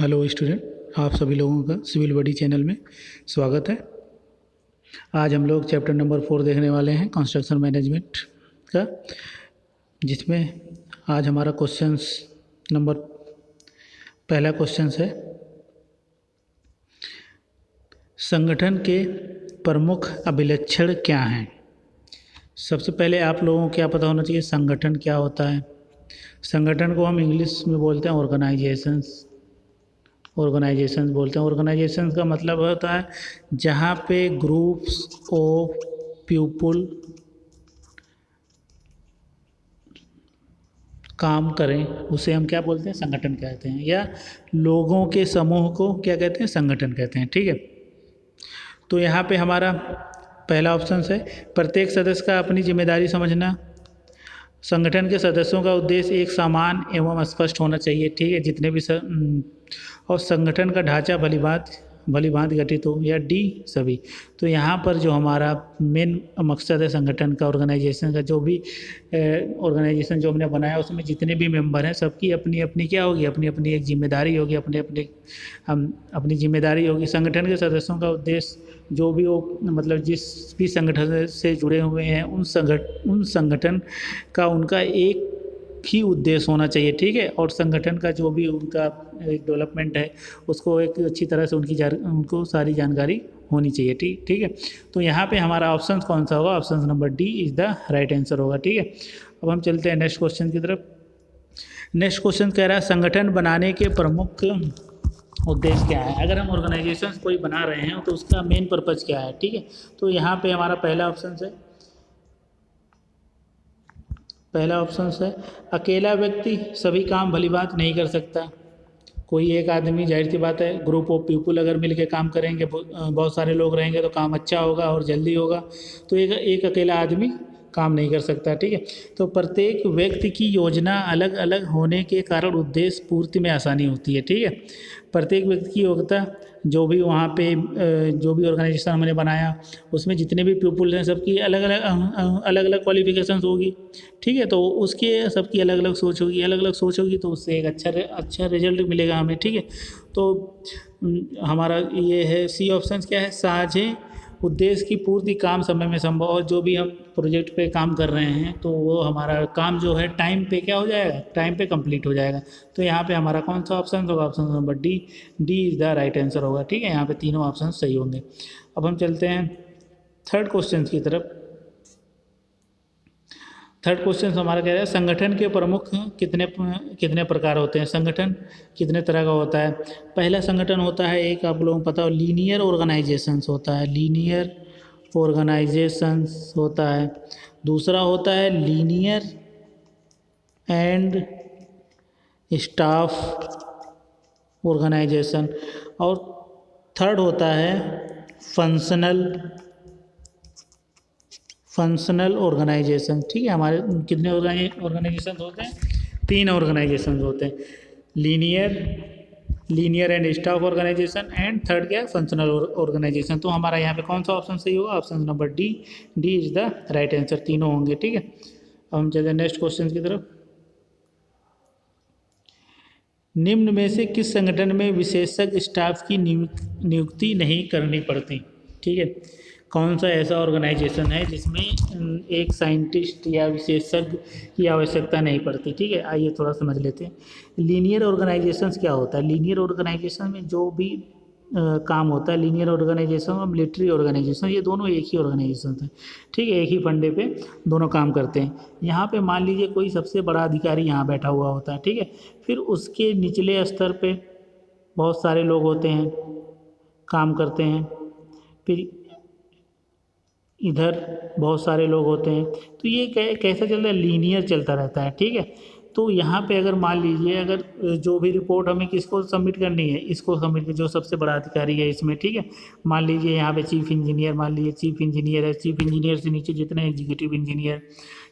Hello student, आप सभी लोगों का सिविल बॉडी चैनल में स्वागत है। आज हम लोग चैप्टर नंबर 4 देखने वाले हैं कंस्ट्रक्शन मैनेजमेंट का, जिसमें आज हमारा पहला क्वेश्चन है संगठन के प्रमुख अभिलक्षण क्या हैं। सबसे पहले आप लोगों को क्या पता होना चाहिए संगठन क्या होता है। संगठन को हम इंग्लिश में बोलते हैं ऑर्गेनाइजेशंस बोलते हैं। ऑर्गेनाइजेशन का मतलब होता है जहाँ पे ग्रुप्स ऑफ पीपल काम करें उसे हम क्या बोलते हैं, संगठन कहते हैं, या लोगों के समूह को क्या कहते हैं, संगठन कहते हैं। ठीक है, तो यहाँ पे हमारा पहला ऑप्शन है प्रत्येक सदस्य का अपनी जिम्मेदारी समझना। संगठन के सदस्यों का उद्देश्य एक समान एवं स्पष्ट होना चाहिए। ठीक है, जितने भी और संगठन का ढांचा भली भांति गठित हो, या डी सभी। तो यहाँ पर जो हमारा मेन मकसद है संगठन का, ऑर्गेनाइजेशन का, जो भी ऑर्गेनाइजेशन जो हमने बनाया उसमें जितने भी मेंबर हैं सबकी अपनी अपनी क्या होगी, अपनी अपनी एक जिम्मेदारी होगी, अपनी जिम्मेदारी होगी। संगठन के सदस्यों का उद्देश्य जो भी वो मतलब जिस भी संगठन से जुड़े हुए हैं उन संगठन का उनका एक ही उद्देश्य होना चाहिए। ठीक है, और संगठन का जो भी उनका डेवलपमेंट है उसको एक अच्छी तरह से उनको सारी जानकारी होनी चाहिए। ठीक है, तो यहाँ पे हमारा ऑप्शन कौन सा होगा, option number D is the right answer होगा। ठीक है, अब हम चलते हैं नेक्स्ट क्वेश्चन की तरफ। नेक्स्ट क्वेश्चन कह रहा है संगठन बनाने के प्रमुख उद्देश्य क्या है। अगर हम ऑर्गेनाइजेशन कोई बना रहे हैं तो उसका मेन पर्पज़ क्या है। ठीक है, तो यहाँ पे हमारा पहला ऑप्शन है अकेला व्यक्ति सभी काम भली बात नहीं कर सकता। कोई एक आदमी, जाहिर सी बात है ग्रुप ऑफ पीपल अगर मिल के काम करेंगे, बहुत सारे लोग रहेंगे तो काम अच्छा होगा और जल्दी होगा। तो एक अकेला आदमी काम नहीं कर सकता। ठीक है, तो प्रत्येक व्यक्ति की योजना अलग अलग होने के कारण उद्देश्य पूर्ति में आसानी होती है। ठीक है, प्रत्येक व्यक्ति की योग्यता जो भी वहाँ पे जो भी ऑर्गेनाइजेशन हमने बनाया उसमें जितने भी पीपल हैं सबकी अलग अलग क्वालिफिकेशंस होगी। ठीक है, तो उसके सबकी अलग अलग सोच होगी तो उससे एक अच्छा रिजल्ट मिलेगा हमें। ठीक है, तो हमारा ये है सी ऑप्शन क्या है, साझे उद्देश्य की पूर्ति काम समय में संभव। और जो भी हम प्रोजेक्ट पे काम कर रहे हैं तो वो हमारा काम जो है टाइम पे क्या हो जाएगा, टाइम पे कंप्लीट हो जाएगा। तो यहाँ पे हमारा कौन सा ऑप्शन होगा, option number D is the right answer होगा। ठीक है, यहाँ पे तीनों ऑप्शन सही होंगे। अब हम चलते हैं थर्ड क्वेश्चन की तरफ। थर्ड क्वेश्चन हमारा कह रहा है संगठन के प्रमुख कितने प्रकार होते हैं, संगठन कितने तरह का होता है। पहला संगठन होता है एक, आप लोगों को पता हो, लीनियर ऑर्गेनाइजेशंस होता है, लीनियर ऑर्गेनाइजेशंस होता है। दूसरा होता है लीनियर एंड स्टाफ ऑर्गेनाइजेशन, और थर्ड होता है फंक्शनल ऑर्गेनाइजेशन। ठीक है, हमारे कितने ऑर्गेनाइजेशन होते हैं, 3 ऑर्गेनाइजेशन होते हैं, linear and staff organisation, and third क्या है, फंक्शनल ऑर्गेनाइजेशन। तो हमारा यहाँ पे कौन सा ऑप्शन सही होगा, option number D is the right answer, तीनों होंगे। ठीक है, अब हम चलते हैं नेक्स्ट क्वेश्चन की तरफ। निम्न में से किस संगठन में विशेषज्ञ स्टाफ की नियुक्ति नहीं करनी पड़ती। ठीक है, कौन सा ऐसा ऑर्गेनाइजेशन है जिसमें एक साइंटिस्ट या विशेषज्ञ की आवश्यकता नहीं पड़ती। ठीक है, आइए थोड़ा समझ लेते हैं लीनियर ऑर्गेनाइजेशंस क्या होता है। लीनियर ऑर्गेनाइजेशन में जो भी काम होता है, लीनियर ऑर्गेनाइजेशन और मिलिट्री ऑर्गेनाइजेशन, ये दोनों एक ही ऑर्गेनाइजेशन है। ठीक है, एक ही फंडे पे दोनों काम करते हैं। यहाँ पे मान लीजिए कोई सबसे बड़ा अधिकारी यहाँ बैठा हुआ होता है। ठीक है, फिर उसके निचले स्तर पे बहुत सारे लोग होते हैं, काम करते हैं, फिर इधर बहुत सारे लोग होते हैं। तो ये कैसा चलता है, लीनियर चलता रहता है। ठीक है, तो यहाँ पे अगर मान लीजिए अगर जो भी रिपोर्ट हमें किसको सबमिट करनी है, इसको सबमिट, जो सबसे बड़ा अधिकारी है इसमें। ठीक है, मान लीजिए यहाँ पे चीफ इंजीनियर, मान लीजिए चीफ इंजीनियर है, चीफ इंजीनियर से नीचे जितने executive engineer,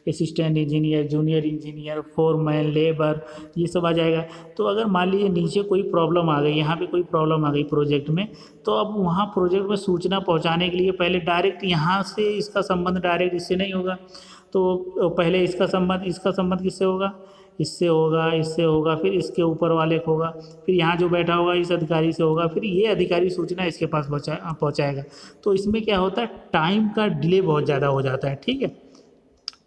assistant engineer, junior engineer, foreman, labour, ये सब आ जाएगा। तो अगर मान लीजिए नीचे कोई प्रॉब्लम आ गई, यहाँ पे कोई प्रॉब्लम आ गई प्रोजेक्ट में, तो अब वहाँ प्रोजेक्ट में सूचना पहुँचाने के लिए पहले डायरेक्ट यहाँ से इसका संबंध डायरेक्ट इससे नहीं होगा, तो पहले इसका संबंध किससे होगा, इससे होगा, इससे होगा, फिर इसके ऊपर वाले को होगा, फिर यहाँ जो बैठा होगा इस अधिकारी से होगा, फिर ये अधिकारी सूचना इसके पास पहुँचाएगा। तो इसमें क्या होता है, टाइम का डिले बहुत ज़्यादा हो जाता है। ठीक है,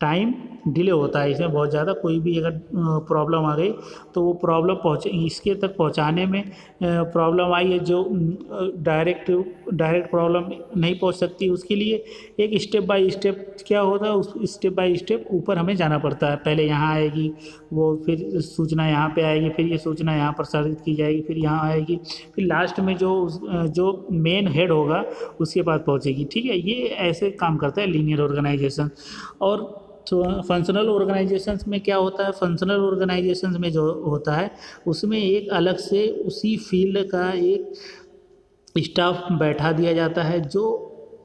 टाइम डिले होता है इसमें बहुत ज़्यादा। कोई भी अगर प्रॉब्लम आ गई तो वो प्रॉब्लम पहुँचे इसके तक पहुँचाने में प्रॉब्लम आई है जो डायरेक्ट डायरेक्ट प्रॉब्लम नहीं पहुँच सकती, उसके लिए एक स्टेप बाय स्टेप क्या होता है, उस स्टेप बाय स्टेप ऊपर हमें जाना पड़ता है। पहले यहाँ आएगी वो, फिर सूचना यहाँ पे आएगी, फिर ये सूचना यहाँ प्रसारित की जाएगी, फिर यहाँ आएगी, फिर लास्ट में जो मेन हेड होगा उसके पास पहुँचेगी। ठीक है, ये ऐसे काम करता है लीनियर ऑर्गेनाइजेशन। और तो फंक्शनल ऑर्गेनाइजेशंस में क्या होता है, फंक्शनल ऑर्गेनाइजेशंस में जो होता है उसमें एक अलग से उसी फील्ड का एक स्टाफ बैठा दिया जाता है जो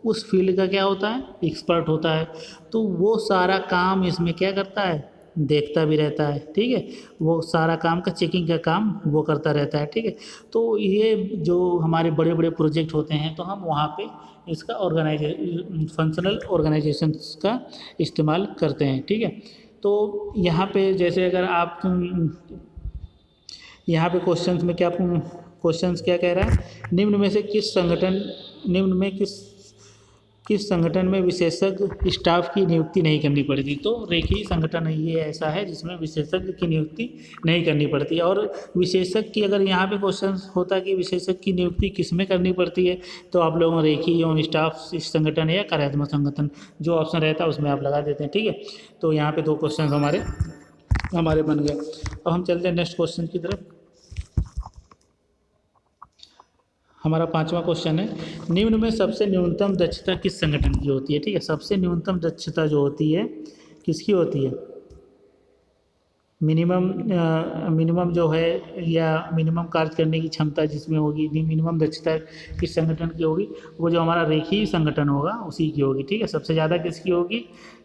उस फील्ड का क्या होता है, एक्सपर्ट होता है। तो वो सारा काम इसमें क्या करता है, देखता भी रहता है। ठीक है, वो सारा काम का चेकिंग का काम वो करता रहता है। ठीक है, तो ये जो हमारे बड़े बड़े प्रोजेक्ट होते हैं तो हम वहाँ पे इसका फंक्शनल ऑर्गेनाइजेशंस का इस्तेमाल करते हैं। ठीक है, तो यहाँ पे जैसे अगर आप यहाँ पे क्वेश्चंस में क्या क्वेश्चंस क्या कह रहा है, निम्न में से निम्न में किस संगठन में विशेषज्ञ स्टाफ की नियुक्ति नहीं करनी पड़ती। तो रेखीय संगठन ये ऐसा है जिसमें विशेषज्ञ की नियुक्ति नहीं करनी पड़ती। और विशेषज्ञ की अगर यहाँ पे क्वेश्चन होता कि विशेषज्ञ की नियुक्ति किस में करनी पड़ती है, तो आप लोगों रेखीय एवं स्टाफ संगठन या कार्यात्मक संगठन जो ऑप्शन रहता है उसमें आप लगा देते हैं। ठीक है, तो यहाँ पे 2 क्वेश्चन हमारे बन गए। अब हम चलते हैं नेक्स्ट क्वेश्चन की तरफ। हमारा 5वां क्वेश्चन है, निम्न में सबसे न्यूनतम दक्षता किस संगठन की होती है। ठीक है, सबसे न्यूनतम दक्षता जो होती है किसकी होती है, मिनिमम जो है या मिनिमम कार्य करने की क्षमता जिसमें होगी, मिनिमम दक्षता किस संगठन की होगी, वो जो हमारा रेखीय संगठन होगा उसी की होगी। ठीक है, सबसे ज़्यादा किसकी होगी,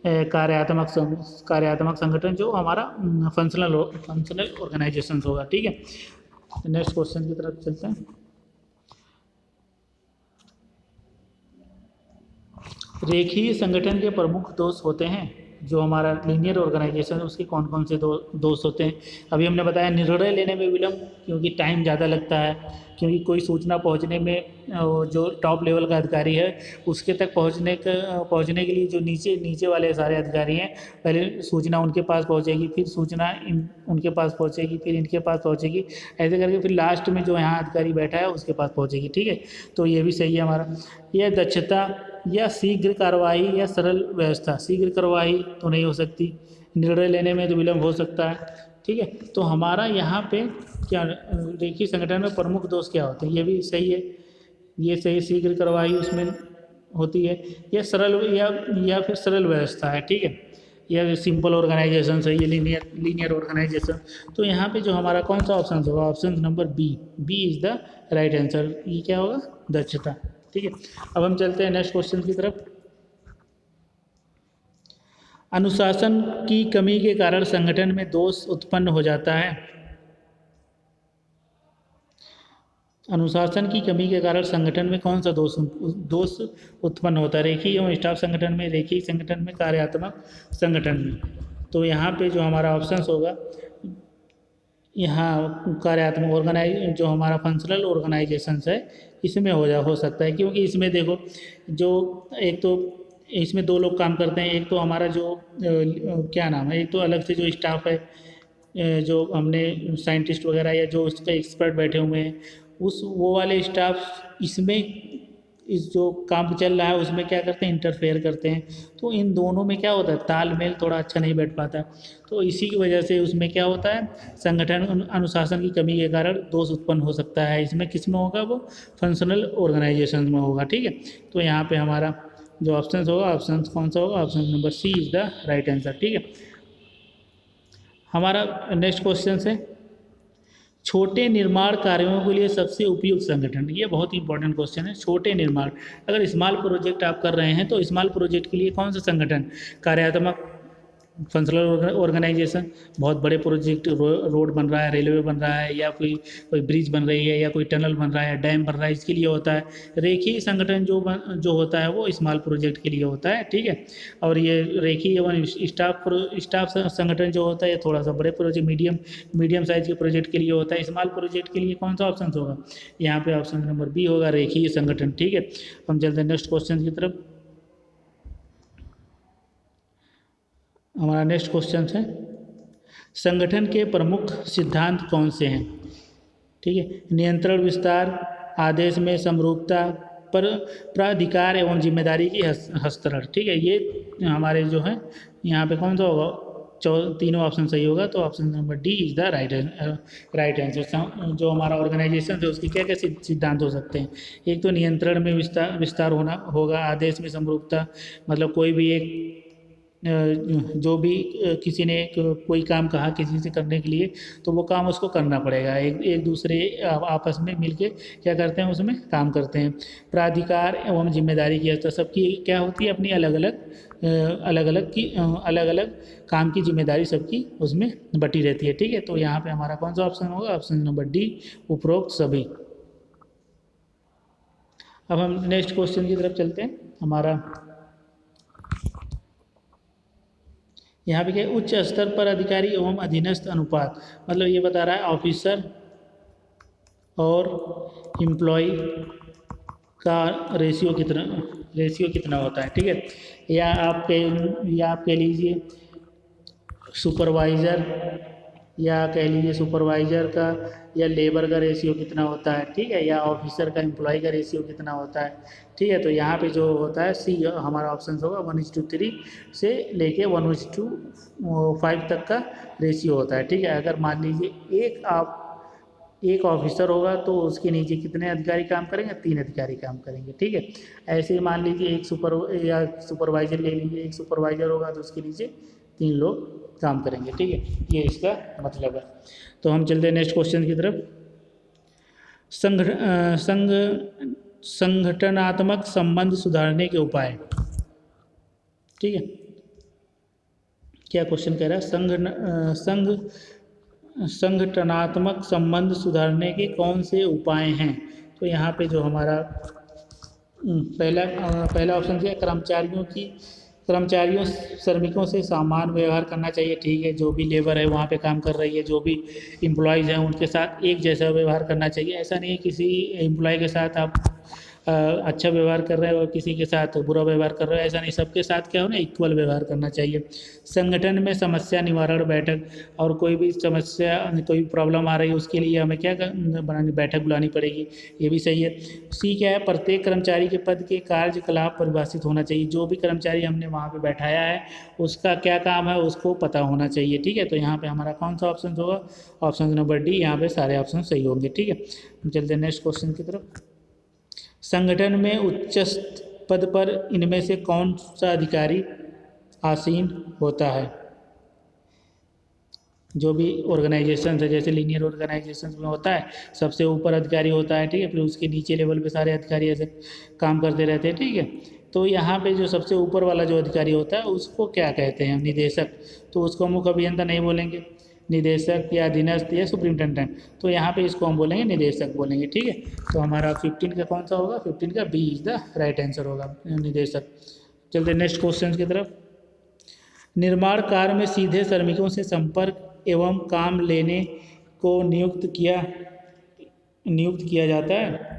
कार्यात्मक संगठन जो हमारा फंक्शनल ऑर्गेनाइजेशन होगा। ठीक है, नेक्स्ट क्वेश्चन की तरफ चलते हैं। रेखीय संगठन के प्रमुख दोष होते हैं, जो हमारा लीनियर ऑर्गेनाइजेशन है उसके कौन कौन से दोष होते हैं। अभी हमने बताया निर्णय लेने में विलंब, क्योंकि टाइम ज़्यादा लगता है, क्योंकि कोई सूचना पहुंचने में जो टॉप लेवल का अधिकारी है उसके तक पहुंचने के लिए जो नीचे वाले सारे अधिकारी हैं, पहले सूचना उनके पास पहुंचेगी, फिर सूचना उनके पास पहुंचेगी, फिर इनके पास पहुंचेगी, ऐसे करके फिर लास्ट में जो यहाँ अधिकारी बैठा है उसके पास पहुंचेगी। ठीक है, तो ये भी सही है हमारा। यह दक्षता या शीघ्र कार्रवाई या सरल व्यवस्था, शीघ्र कार्रवाई तो नहीं हो सकती, निर्णय लेने में तो विलम्ब हो सकता है। ठीक है, तो हमारा यहाँ पे क्या रेखीय संगठन में प्रमुख दोष क्या होते हैं, ये भी सही है, ये सही, शीघ्र कार्रवाई उसमें होती है, या सरल या फिर सरल व्यवस्था है। ठीक है, या सिंपल ऑर्गेनाइजेशन है, ये लीनियर ऑर्गेनाइजेशन। तो यहाँ पे जो हमारा कौन सा ऑप्शन होगा, option number B is the right answer. ये क्या होगा, दक्षता। ठीक है, अब हम चलते हैं नेक्स्ट क्वेश्चन की तरफ। अनुशासन की कमी के कारण संगठन में दोष उत्पन्न हो जाता है। अनुशासन की कमी के कारण संगठन में कौन सा दोष उत्पन्न होता है, रेखीय एवं स्टाफ संगठन में, रेखीय संगठन में, कार्यात्मक संगठन में। तो यहाँ पे जो हमारा ऑप्शन होगा, यहाँ कार्यात्मक जो हमारा फंक्शनल ऑर्गेनाइजेशन है इसमें हो सकता है, क्योंकि इसमें देखो जो एक तो इसमें 2 लोग काम करते हैं, एक तो हमारा जो क्या नाम है, एक तो अलग से जो स्टाफ है जो हमने साइंटिस्ट वगैरह या जो उसका एक्सपर्ट बैठे हुए हैं, वो वाले स्टाफ इसमें इस जो काम चल रहा है उसमें क्या करते हैं, इंटरफेयर करते हैं। तो इन दोनों में क्या होता है, तालमेल थोड़ा अच्छा नहीं बैठ पाता। तो इसी की वजह से उसमें क्या होता है, संगठन अनुशासन की कमी के कारण दोष उत्पन्न हो सकता है। इसमें किस में होगा, वो फंक्शनल ऑर्गेनाइजेशन में होगा। ठीक है, तो यहाँ पे हमारा जो ऑप्शन होगा, ऑप्शन कौन सा होगा, option number C is the right answer. ठीक है, हमारा नेक्स्ट क्वेश्चन है, छोटे निर्माण कार्यों के लिए सबसे उपयुक्त संगठन। ये बहुत ही इंपॉर्टेंट क्वेश्चन है। छोटे निर्माण, अगर स्मॉल प्रोजेक्ट आप कर रहे हैं तो स्मॉल प्रोजेक्ट के लिए कौन सा संगठन, कार्यात्मक फंक्शनल ऑर्गेनाइजेशन, बहुत बड़े प्रोजेक्ट, रोड बन रहा है, रेलवे बन रहा है, या कोई कोई ब्रिज बन रही है, या कोई टनल बन रहा है, डैम बन रहा है, इसके लिए होता है। रेखीय संगठन जो होता है वो स्मॉल प्रोजेक्ट के लिए होता है, ठीक है। और ये रेखीय एवं स्टाफ संगठन जो होता है ये थोड़ा सा बड़े प्रोजेक्ट, मीडियम साइज के प्रोजेक्ट के लिए होता है। स्मॉल प्रोजेक्ट के लिए कौन सा ऑप्शन होगा? यहाँ पे ऑप्शन नंबर बी होगा, रेखीय संगठन, ठीक है। हम चलते हैं नेक्स्ट क्वेश्चन की तरफ। हमारा नेक्स्ट क्वेश्चन है, संगठन के प्रमुख सिद्धांत कौन से हैं? ठीक है, नियंत्रण, विस्तार, आदेश में समरूपता, पर प्राधिकार एवं जिम्मेदारी की हस्तांतरण, ठीक है। ये हमारे जो है यहाँ पे कौन सा होगा? तीनों ऑप्शन सही होगा, तो option number D is the right answer. जो हमारा ऑर्गेनाइजेशन है उसके क्या क्या सिद्धांत हो सकते हैं? एक तो नियंत्रण में विस्तार होना होगा, आदेश में समरूपता, मतलब कोई भी एक जो भी किसी ने कोई काम कहा किसी से करने के लिए, तो वो काम उसको करना पड़ेगा, एक दूसरे आपस में मिलके क्या करते हैं, उसमें काम करते हैं। प्राधिकार एवं जिम्मेदारी की हस्तांतरण, सबकी क्या होती है? अपनी अलग अलग काम की जिम्मेदारी सबकी उसमें बटी रहती है, ठीक है। तो यहाँ पे हमारा कौन सा ऑप्शन होगा? ऑप्शन नंबर डी, उपरोक्त सभी। अब हम नेक्स्ट क्वेश्चन की तरफ चलते हैं। हमारा यहाँ पे क्या, उच्च स्तर पर अधिकारी एवं अधीनस्थ अनुपात, मतलब ये बता रहा है ऑफिसर और एम्प्लॉय का रेशियो कितना होता है, ठीक है। या आप कह लीजिए सुपरवाइज़र, या कह लीजिए सुपरवाइज़र का या लेबर का रेशियो कितना होता है, ठीक है, या ऑफिसर का एम्प्लॉय का रेशियो कितना होता है, ठीक है। तो यहाँ पे जो होता है सी हमारा ऑप्शन होगा, 1:3 से लेके 1:5 तक का रेशियो होता है, ठीक है। अगर मान लीजिए एक ऑफिसर होगा तो उसके नीचे कितने अधिकारी काम करेंगे? 3 अधिकारी काम करेंगे, ठीक है। ऐसे ही मान लीजिए एक सुपरवाइजर ले लीजिए, एक सुपरवाइजर होगा तो उसके नीचे 3 लोग काम करेंगे, ठीक है। ये इसका मतलब है। तो हम चलते हैं नेक्स्ट क्वेश्चन की तरफ। संगठनात्मक संबंध सुधारने के उपाय, ठीक है। क्या क्वेश्चन कह रहा है? संगठनात्मक संबंध सुधारने के कौन से उपाय हैं? तो यहाँ पे जो हमारा पहला ऑप्शन है, कर्मचारियों श्रमिकों से समान व्यवहार करना चाहिए, ठीक है। जो भी लेबर है वहाँ पे काम कर रही है, जो भी एम्प्लॉयज़ हैं उनके साथ एक जैसा व्यवहार करना चाहिए। ऐसा नहीं है किसी एम्प्लॉय के साथ आप अच्छा व्यवहार कर रहे हो और किसी के साथ बुरा व्यवहार कर रहे हो, ऐसा नहीं, सबके साथ क्या हो ना, इक्वल व्यवहार करना चाहिए। संगठन में समस्या निवारण बैठक, और कोई भी समस्या, कोई प्रॉब्लम आ रही है उसके लिए हमें क्या बैठक बुलानी पड़ेगी, ये भी सही है। सी क्या है? प्रत्येक कर्मचारी के पद के कार्यकलाप परिभाषित होना चाहिए, जो भी कर्मचारी हमने वहाँ पे बैठाया है उसका क्या काम है उसको पता होना चाहिए, ठीक है। तो यहाँ पे हमारा कौन सा ऑप्शन होगा? ऑप्शन नंबर डी, यहाँ पे सारे ऑप्शन सही होंगे, ठीक है। हम चलते हैं नेक्स्ट क्वेश्चन की तरफ। संगठन में उच्च पद पर इनमें से कौन सा अधिकारी आसीन होता है? जो भी ऑर्गेनाइजेशन है, जैसे लीनियर ऑर्गेनाइजेशन में होता है, सबसे ऊपर अधिकारी होता है, ठीक है, फिर उसके नीचे लेवल पे सारे अधिकारी ऐसे काम करते रहते हैं, ठीक है। तो यहाँ पे जो सबसे ऊपर वाला जो अधिकारी होता है उसको क्या कहते हैं? निदेशक। तो उसको मुख्य अभियंता नहीं बोलेंगे, निदेशक या अधीनस्थ या सुपरिटेंडेंट, तो यहाँ पे इसको हम बोलेंगे निदेशक बोलेंगे, ठीक है। तो हमारा 15 का कौन सा होगा? 15 का B is the right answer होगा, निदेशक। चलते नेक्स्ट क्वेश्चन की तरफ। निर्माण कार्य में सीधे श्रमिकों से संपर्क एवं काम लेने को नियुक्त किया जाता है।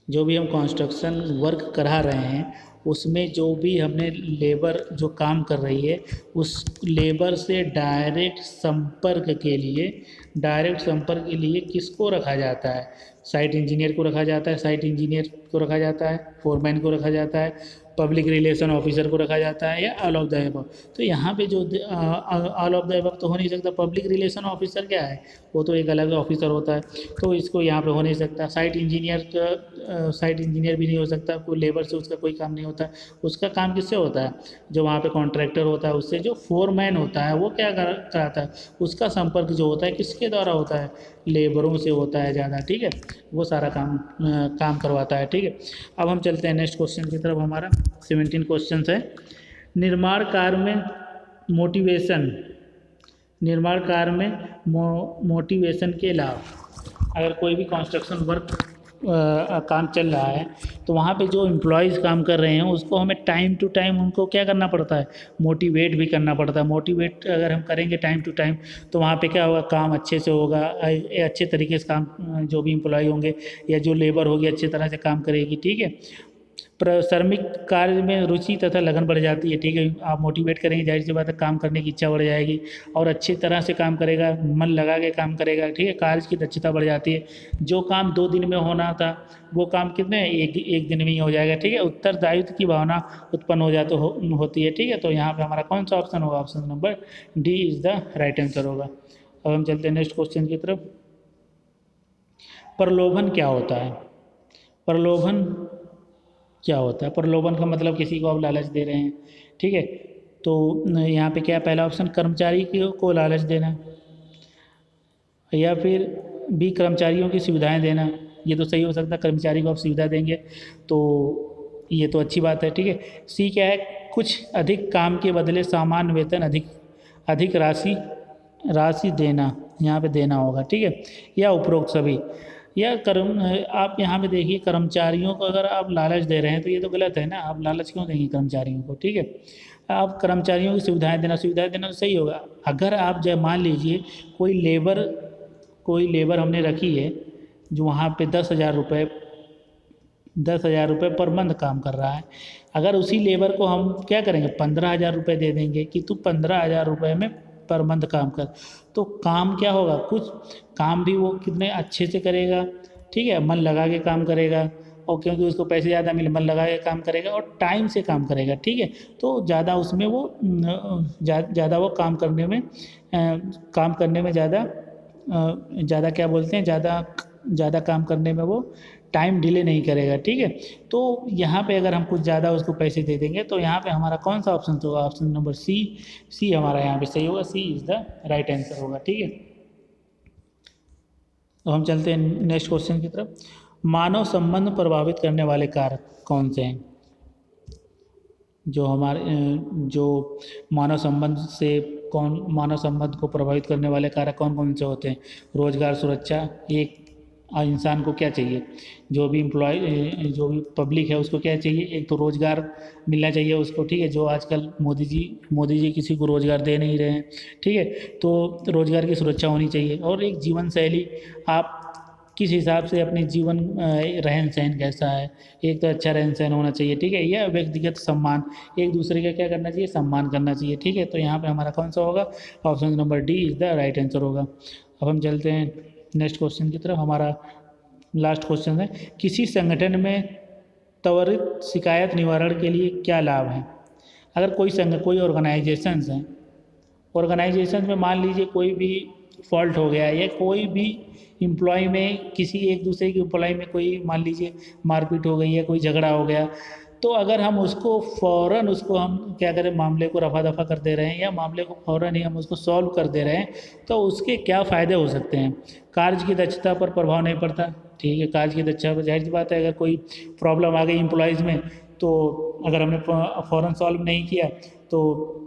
जो भी हम कंस्ट्रक्शन वर्क करा रहे हैं उसमें जो भी हमने लेबर जो काम कर रही है उस लेबर से डायरेक्ट संपर्क के लिए किसको रखा जाता है? साइट इंजीनियर को रखा जाता है, फोरमैन को रखा जाता है, पब्लिक रिलेशन ऑफिसर को रखा जाता है, या ऑल ऑफ द अबव। तो यहाँ पे जो ऑल ऑफ द अबव तो हो नहीं सकता। पब्लिक रिलेशन ऑफिसर क्या है? वो तो एक अलग ऑफिसर होता है, तो इसको यहाँ पे हो नहीं सकता। साइट इंजीनियर भी नहीं हो सकता, कोई लेबर से उसका कोई काम नहीं होता। उसका काम किससे होता है? जो वहाँ पे कॉन्ट्रैक्टर होता है उससे। जो फोरमैन होता है वो क्या कराता है? उसका संपर्क जो होता है किसके द्वारा होता है? लेबरों से होता है ज़्यादा, ठीक है। वो सारा काम करवाता है, ठीक है। अब हम चलते हैं नेक्स्ट क्वेश्चन की तरफ। हमारा 17 क्वेश्चन है। निर्माण कार्य में मोटिवेशन, निर्माण कार्य में मोटिवेशन के लाभ। अगर कोई भी कंस्ट्रक्शन वर्क काम चल रहा है तो वहाँ पे जो एम्प्लॉयज़ काम कर रहे हैं उसको हमें टाइम टू टाइम उनको क्या करना पड़ता है, मोटिवेट भी करना पड़ता है। मोटिवेट अगर हम करेंगे टाइम टू टाइम तो वहाँ पे क्या होगा, काम अच्छे से होगा, अच्छे तरीके से काम, जो भी एम्प्लॉय होंगे या जो लेबर होगी अच्छी तरह से काम करेगी, ठीक है। श्रमिक कार्य में रुचि तथा लगन बढ़ जाती है, ठीक है। आप मोटिवेट करेंगे, जाहिर सी बात है काम करने की इच्छा बढ़ जाएगी और अच्छी तरह से काम करेगा, मन लगा के काम करेगा, ठीक है। कार्य की दक्षता बढ़ जाती है। जो काम 2 दिन में होना था वो काम कितने एक दिन में ही हो जाएगा, ठीक है। उत्तरदायित्व की भावना उत्पन्न हो जाती होती है, ठीक है। तो यहाँ पे हमारा कौन सा ऑप्शन होगा, option number D is the right answer होगा। अब हम चलते हैं नेक्स्ट क्वेश्चन की तरफ। प्रलोभन क्या होता है? प्रलोभन क्या होता है? प्रलोभन का मतलब किसी को आप लालच दे रहे हैं, ठीक है। तो यहाँ पे क्या है, पहला ऑप्शन कर्मचारी को लालच देना, या फिर बी कर्मचारियों की सुविधाएं देना। ये तो सही हो सकता है, कर्मचारी को आप सुविधा देंगे तो ये तो अच्छी बात है, ठीक है। सी क्या है, कुछ अधिक काम के बदले सामान्य वेतन अधिक राशि देना, यहाँ पे देना होगा, ठीक है। या उपरोक्त सभी। या आप यहाँ पे देखिए, कर्मचारियों को अगर आप लालच दे रहे हैं तो ये तो गलत है ना, आप लालच क्यों देंगे कर्मचारियों को, ठीक है। आप कर्मचारियों की सुविधाएं देना तो सही होगा। अगर आप जब मान लीजिए कोई लेबर हमने रखी है जो वहाँ पे 10,000 रुपये पर मंथ काम कर रहा है, अगर उसी लेबर को हम क्या करेंगे, 15,000 रुपये दे देंगे कि तू 15,000 रुपये में पर मंथ काम कर, तो काम क्या होगा, कुछ काम भी वो कितने अच्छे से करेगा, ठीक है, मन लगा के काम करेगा, और क्योंकि उसको पैसे ज़्यादा मिले मन लगा के काम करेगा और टाइम से काम करेगा, ठीक है। तो ज़्यादा उसमें वो ज़्यादा वो काम करने में ज़्यादा क्या बोलते हैं, ज़्यादा काम करने में वो टाइम डिले नहीं करेगा, ठीक है। तो यहाँ पे अगर हम कुछ ज़्यादा उसको पैसे दे देंगे तो यहाँ पे हमारा कौन सा ऑप्शन होगा, ऑप्शन नंबर सी हमारा यहाँ पे सही होगा, सी इज़ द राइट आंसर होगा, ठीक है। तो हम चलते हैं नेक्स्ट क्वेश्चन की तरफ। मानव संबंध प्रभावित करने वाले कारक कौन से हैं? जो मानव संबंध को प्रभावित करने वाले कारक कौन कौन से होते हैं? रोजगार, सुरक्षा, एक इंसान को क्या चाहिए, जो भी पब्लिक है उसको क्या चाहिए, एक तो रोजगार मिलना चाहिए उसको, ठीक है। जो आजकल मोदी जी किसी को रोजगार दे नहीं रहे हैं, ठीक है। तो रोजगार की सुरक्षा होनी चाहिए, और एक जीवन शैली, आप किस हिसाब से अपने जीवन रहन सहन कैसा है, एक तो अच्छा रहन सहन होना चाहिए, ठीक है। यह व्यक्तिगत सम्मान, एक दूसरे का क्या करना चाहिए, सम्मान करना चाहिए, ठीक है। तो यहाँ पे हमारा कौन सा होगा, option number D is the right answer होगा। अब हम चलते हैं नेक्स्ट क्वेश्चन की तरफ। हमारा लास्ट क्वेश्चन है, किसी संगठन में त्वरित शिकायत निवारण के लिए क्या लाभ है? अगर कोई ऑर्गेनाइजेशंस हैं, ऑर्गेनाइजेशन में मान लीजिए कोई भी फॉल्ट हो गया, या कोई भी एम्प्लॉय में किसी एक दूसरे के एम्प्लॉय में कोई मान लीजिए मारपीट हो गई है, कोई झगड़ा हो गया, तो अगर हम उसको फ़ौरन हम क्या करें, मामले को रफा दफा कर दे रहे हैं, या मामले को फ़ौरन ही हम उसको सॉल्व कर दे रहे हैं, तो उसके क्या फ़ायदे हो सकते हैं? कार्य की दक्षता पर प्रभाव नहीं पड़ता, ठीक है। कार्य की दक्षता पर जाहिर सी बात है, अगर कोई प्रॉब्लम आ गई एम्प्लॉयज़ में, तो अगर हमने फ़ौरन सॉल्व नहीं किया, तो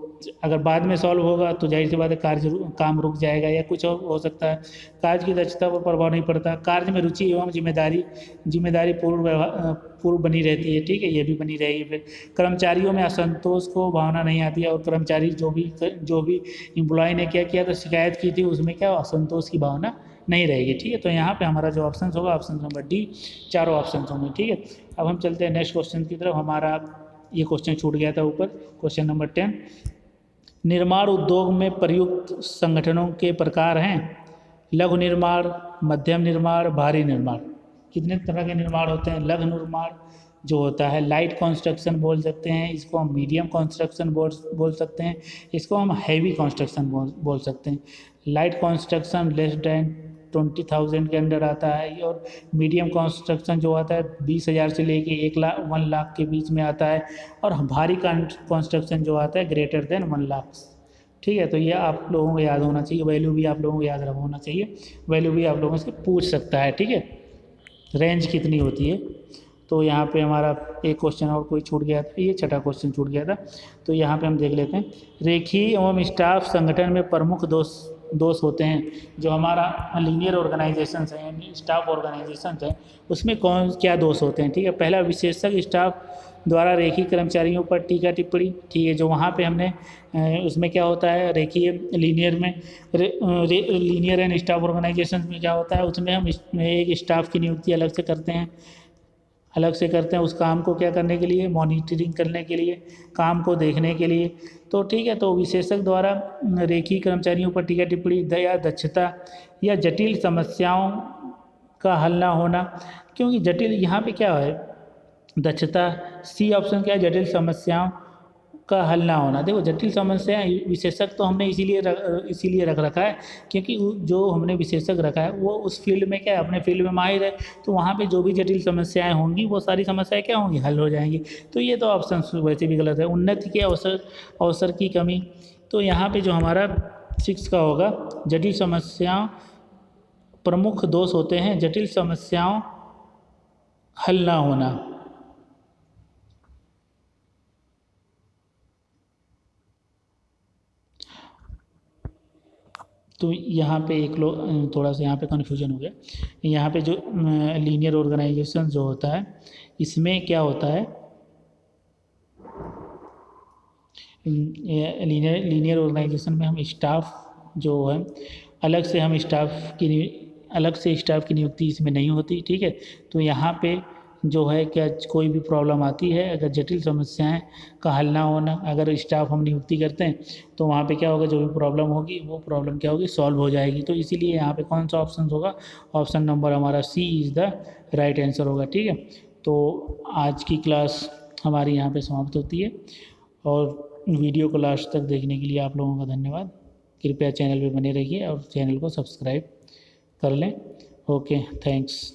अगर बाद में सॉल्व होगा तो जाहिर सी बात है काम रुक जाएगा, या कुछ और हो सकता है। कार्य की दक्षता पर प्रभाव नहीं पड़ता। कार्य में रुचि एवं जिम्मेदारी पूर्व बनी रहती है, ठीक है, ये भी बनी रहेगी। फिर कर्मचारियों में असंतोष को भावना नहीं आती है, और कर्मचारी जो भी एम्प्लॉय ने क्या किया था, शिकायत की थी, उसमें क्या असंतोष की भावना नहीं रहेगी, ठीक है। तो यहाँ पे हमारा जो ऑप्शन होगा, ऑप्शन नंबर डी, चारों ऑप्शन होंगे, ठीक है। अब हम चलते हैं नेक्स्ट क्वेश्चन की तरफ। हमारा ये क्वेश्चन छूट गया था ऊपर, क्वेश्चन नंबर 10। निर्माण उद्योग में प्रयुक्त संगठनों के प्रकार हैं, लघु निर्माण, मध्यम निर्माण, भारी निर्माण। कितने तरह के निर्माण होते हैं? लघु निर्माण जो होता है, लाइट कंस्ट्रक्शन बोल सकते हैं, इसको हम मीडियम कंस्ट्रक्शन बोल सकते हैं, इसको हम हैवी कंस्ट्रक्शन बोल सकते हैं। लाइट कंस्ट्रक्शन लेस देन 20,000 के अंडर आता है, और मीडियम कंस्ट्रक्शन जो आता है 20,000 से लेके 1 लाख के बीच में आता है, और भारी कंस्ट्रक्शन जो आता है ग्रेटर देन 1 लाख, ठीक है। तो ये आप लोगों को याद होना चाहिए, वैल्यू भी आप लोगों को याद होना चाहिए, वैल्यू भी आप लोगों से पूछ सकता है, ठीक है, रेंज कितनी होती है। तो यहाँ पे हमारा एक क्वेश्चन और कोई छूट गया था, ये छठा क्वेश्चन छूट गया था। तो यहाँ पे हम देख लेते हैं, रेखीय एवं स्टाफ संगठन में प्रमुख दोष होते हैं। जो हमारा लीनियर ऑर्गेनाइजेशन है यानी स्टाफ ऑर्गेनाइजेशन है, उसमें कौन क्या दोष होते हैं। ठीक है, पहला विशेषज्ञ स्टाफ द्वारा रेखीय कर्मचारियों पर टीका टिप्पणी। ठीक है, जो वहाँ पे हमने उसमें क्या होता है, रेखीय लीनियर में लीनियर एंड स्टाफ ऑर्गेनाइजेशन में क्या होता है, उसमें हम एक स्टाफ की नियुक्ति अलग से करते हैं उस काम को क्या करने के लिए, मॉनिटरिंग करने के लिए, काम को देखने के लिए। तो ठीक है, तो विशेषज्ञ द्वारा रेखीय कर्मचारियों पर टीका टिप्पणी या दक्षता या जटिल समस्याओं का हल ना होना। क्योंकि जटिल यहाँ पे क्या है, दक्षता, सी ऑप्शन क्या है, जटिल समस्याओं का हल ना होना। देखो जटिल समस्याएं विशेषज्ञ तो हमने इसीलिए रख रखा है क्योंकि जो हमने विशेषज्ञ रखा है वो उस फील्ड में क्या है, अपने फील्ड में माहिर है। तो वहाँ पे जो भी जटिल समस्याएं होंगी वो सारी समस्याएं क्या होंगी, हल हो जाएंगी। तो ये तो ऑप्शन वैसे भी गलत है। उन्नति के अवसर की कमी, तो यहाँ पे जो हमारा 6 का होगा, जटिल समस्याओं प्रमुख दोष होते हैं, जटिल समस्याओं हल ना होना। तो यहाँ पे एक लोग थोड़ा सा यहाँ पे कन्फ्यूजन हो गया। यहाँ पे जो लीनियर ऑर्गेनाइजेशन जो होता है, इसमें क्या होता है, लीनियर ऑर्गेनाइजेशन में हम स्टाफ जो है अलग से स्टाफ की नियुक्ति इसमें नहीं होती। ठीक है, तो यहाँ पे जो है क्या, कोई भी प्रॉब्लम आती है, अगर जटिल समस्याएं का हल ना होना, अगर स्टाफ हम नियुक्ति करते हैं तो वहाँ पे क्या होगा, जो भी प्रॉब्लम होगी वो प्रॉब्लम क्या होगी, सॉल्व हो जाएगी। तो इसीलिए यहाँ पे कौन सा ऑप्शन होगा, ऑप्शन नंबर हमारा सी इज़ द राइट आंसर होगा। ठीक है, तो आज की क्लास हमारी यहाँ पे समाप्त होती है और वीडियो को लास्ट तक देखने के लिए आप लोगों का धन्यवाद। कृपया चैनल पे बने रहिए और चैनल को सब्सक्राइब कर लें। Okay, thanks.